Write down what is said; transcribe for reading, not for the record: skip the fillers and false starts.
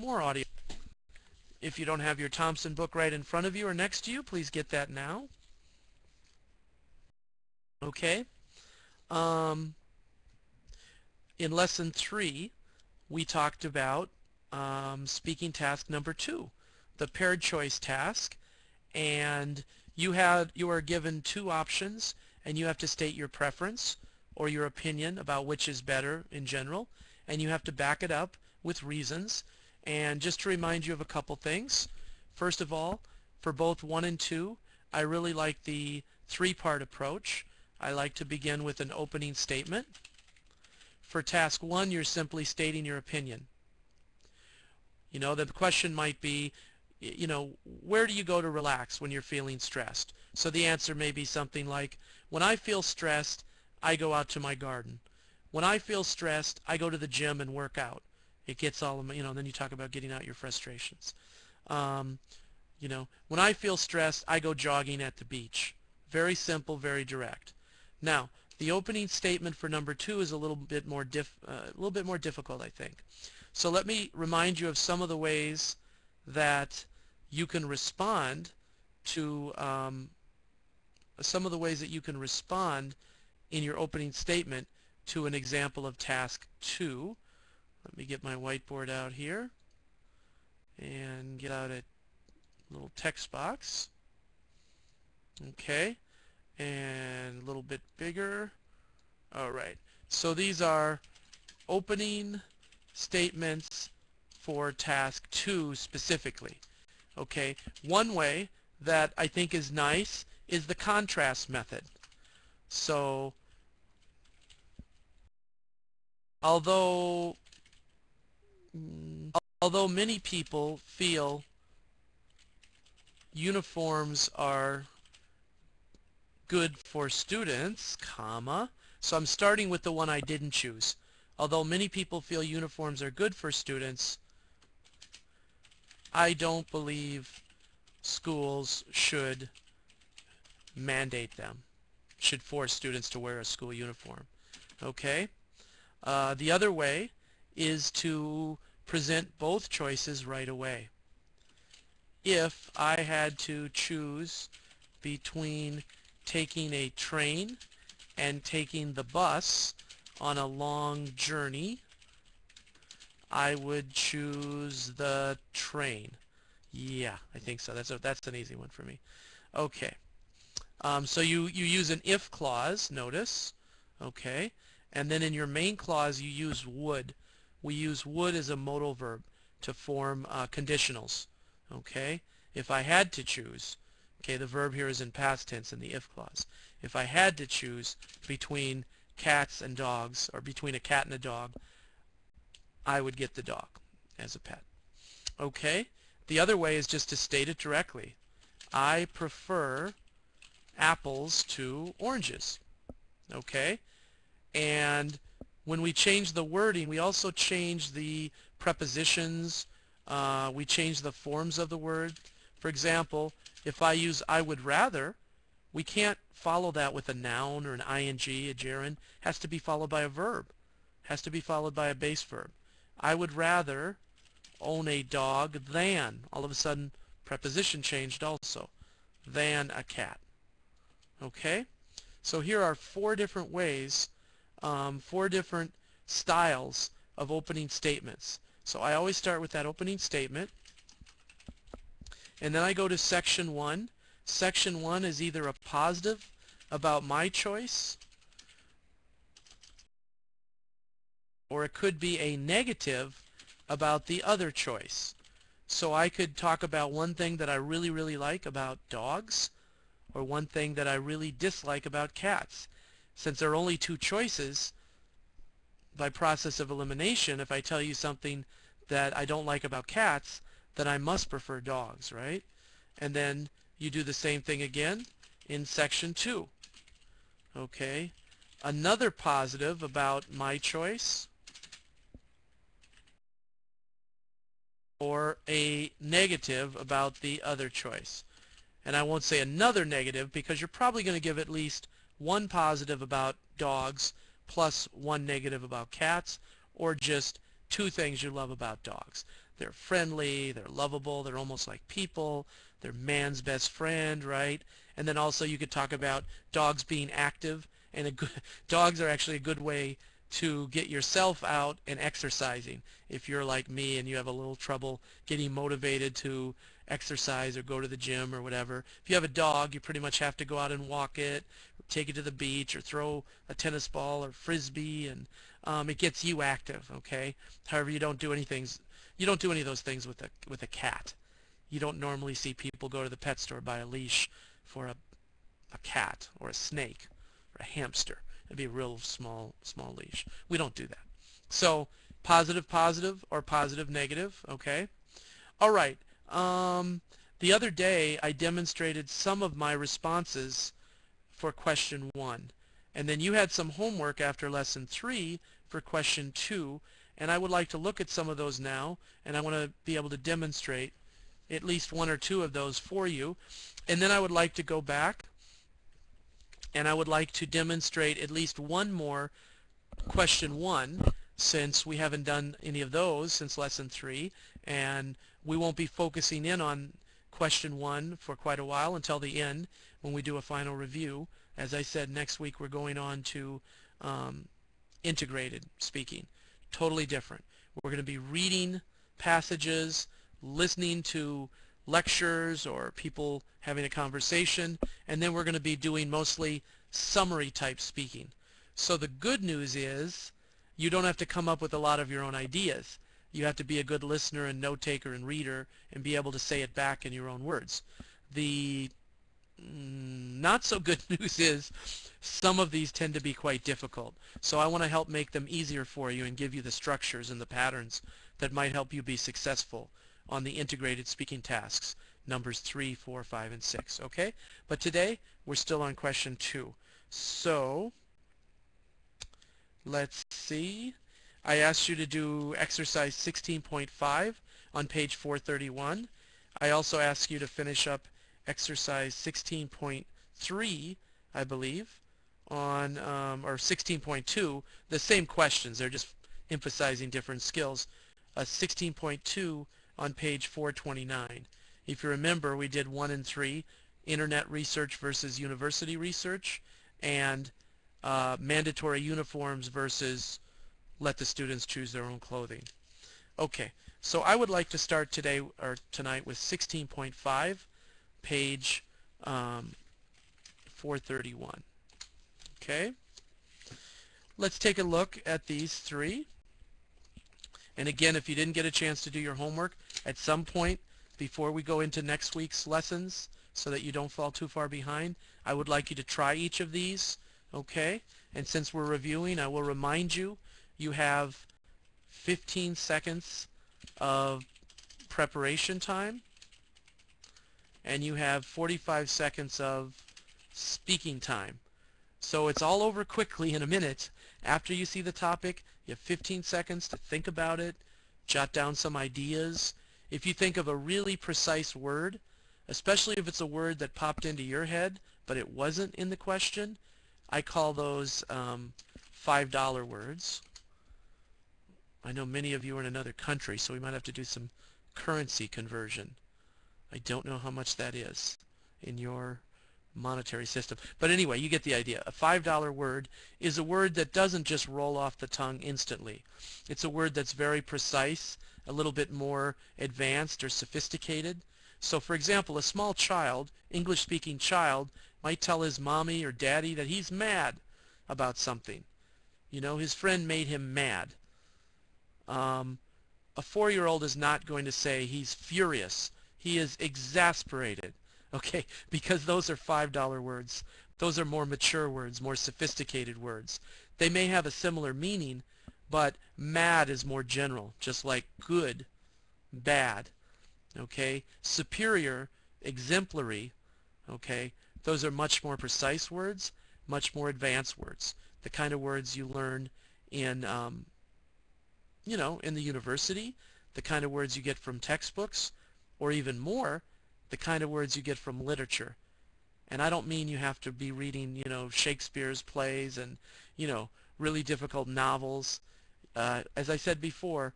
more audio. If you don't have your Thompson book right in front of you or next to you, please get that now. Okay. In lesson 3, we talked about speaking task number 2, the paired choice task, and you are given 2 options, and you have to state your preference or your opinion about which is better in general, and you have to back it up with reasons. And just to remind you of a couple things, first of all, for both 1 and 2, I really like the 3-part approach. I like to begin with an opening statement. For task 1, you're simply stating your opinion. You know, the question might be, you know, where do you go to relax when you're feeling stressed? So the answer may be something like, when I feel stressed, I go out to my garden. When I feel stressed, I go to the gym and work out. It gets all of my, you know, then you talk about getting out your frustrations. You know, when I feel stressed, I go jogging at the beach. Very simple, very direct. Now, the opening statement for number 2 is a little bit more difficult, I think. So let me remind you of some of the ways that you can respond to in your opening statement to an example of task 2. Let me get my whiteboard out here and get out a little text box. Okay, and a little bit bigger. All right, so these are opening statements for task 2 specifically. Okay, one way that I think is nice is the contrast method. So although many people feel uniforms are good for students, comma, so I'm starting with the one I didn't choose. Although many people feel uniforms are good for students, I don't believe schools should mandate them, should force students to wear a school uniform. Okay? The other way is to present both choices right away. If I had to choose between taking a train and taking the bus on a long journey, I would choose the train. Yeah, I think so. That's an easy one for me. Okay. So you use an if clause, notice. Okay. And then in your main clause you use would. We use would as a modal verb to form conditionals. Okay. If I had to choose, okay, the verb here is in past tense in the if clause. If I had to choose between cats and dogs, or between a cat and a dog, I would get the dog as a pet. Okay? The other way is just to state it directly. I prefer apples to oranges. Okay? And when we change the wording, we also change the prepositions. We change the forms of the word. For example, if I use I would rather, we can't follow that with a noun or an ing, a gerund. It has to be followed by a verb. It has to be followed by a base verb. I would rather own a dog than, all of a sudden, preposition changed also, than a cat. Okay? So here are 4 different ways, 4 different styles of opening statements. So I always start with that opening statement, and then I go to section 1. Section 1 is either a positive about my choice, or it could be a negative about the other choice. So I could talk about one thing that I really, really like about dogs, or one thing that I really dislike about cats. Since there are only 2 choices, by process of elimination, if I tell you something that I don't like about cats, then I must prefer dogs, right? And then you do the same thing again in section 2. Okay? Another positive about my choice, or a negative about the other choice. And I won't say another negative because you're probably going to give at least 1 positive about dogs plus 1 negative about cats, or just 2 things you love about dogs. They're friendly, they're lovable, they're almost like people, they're man's best friend, right? And then also you could talk about dogs being active, and dogs are actually a good way to get yourself out and exercising. If you're like me and you have a little trouble getting motivated to exercise or go to the gym or whatever, if you have a dog, you pretty much have to go out and walk it, take it to the beach, or throw a tennis ball or frisbee, and it gets you active. Okay. However, you don't do any of those things with a cat. You don't normally see people go to the pet store, buy a leash for a cat or a snake or a hamster. It'd be a real small leash. We don't do that. So positive positive or positive negative. Okay. All right. The other day I demonstrated some of my responses for question 1, and then you had some homework after lesson 3 for question 2, and I would like to look at some of those now, and I want to be able to demonstrate at least 1 or 2 of those for you, and then I would like to go back and I would like to demonstrate at least one more question 1, since we haven't done any of those since lesson 3, and we won't be focusing in on question 1 for quite a while until the end when we do a final review. As I said, next week we're going on to integrated speaking. Totally different. We're going to be reading passages, listening to lectures or people having a conversation, and then we're going to be doing mostly summary type speaking. So the good news is you don't have to come up with a lot of your own ideas. You have to be a good listener and note taker and reader and be able to say it back in your own words. The not so good news is some of these tend to be quite difficult. So I want to help make them easier for you and give you the structures and the patterns that might help you be successful on the integrated speaking tasks, numbers 3, 4, 5, and 6. Okay? But today we're still on question 2. So let's see. I asked you to do exercise 16.5 on page 431. I also asked you to finish up exercise 16.3, I believe, on or 16.2, the same questions. They're just emphasizing different skills. 16.2 on page 429. If you remember, we did 1 and 3, internet research versus university research, and mandatory uniforms versus let the students choose their own clothing. Okay, so I would like to start today or tonight with 16.5, page 431. Okay, let's take a look at these 3. And again, if you didn't get a chance to do your homework at some point before we go into next week's lessons so that you don't fall too far behind, I would like you to try each of these. Okay, and since we're reviewing, I will remind you, you have 15 seconds of preparation time, and you have 45 seconds of speaking time. So it's all over quickly in a minute. After you see the topic, you have 15 seconds to think about it, jot down some ideas. If you think of a really precise word, especially if it's a word that popped into your head but it wasn't in the question, I call those $5 words. I know many of you are in another country, so we might have to do some currency conversion. I don't know how much that is in your monetary system. But anyway, you get the idea. A $5 word is a word that doesn't just roll off the tongue instantly. It's a word that's very precise, a little bit more advanced or sophisticated. So for example, a small child, English-speaking child, might tell his mommy or daddy that he's mad about something. You know, his friend made him mad. A 4-year-old is not going to say he's furious. He is exasperated. Okay, because those are $5 words. Those are more mature words, more sophisticated words. They may have a similar meaning, but mad is more general, just like good, bad. Okay, superior, exemplary. Okay, those are much more precise words, much more advanced words. The kind of words you learn in, you know, in the university, the kind of words you get from textbooks, or even more, the kind of words you get from literature. And I don't mean you have to be reading, you know, Shakespeare's plays and, you know, really difficult novels. As I said before,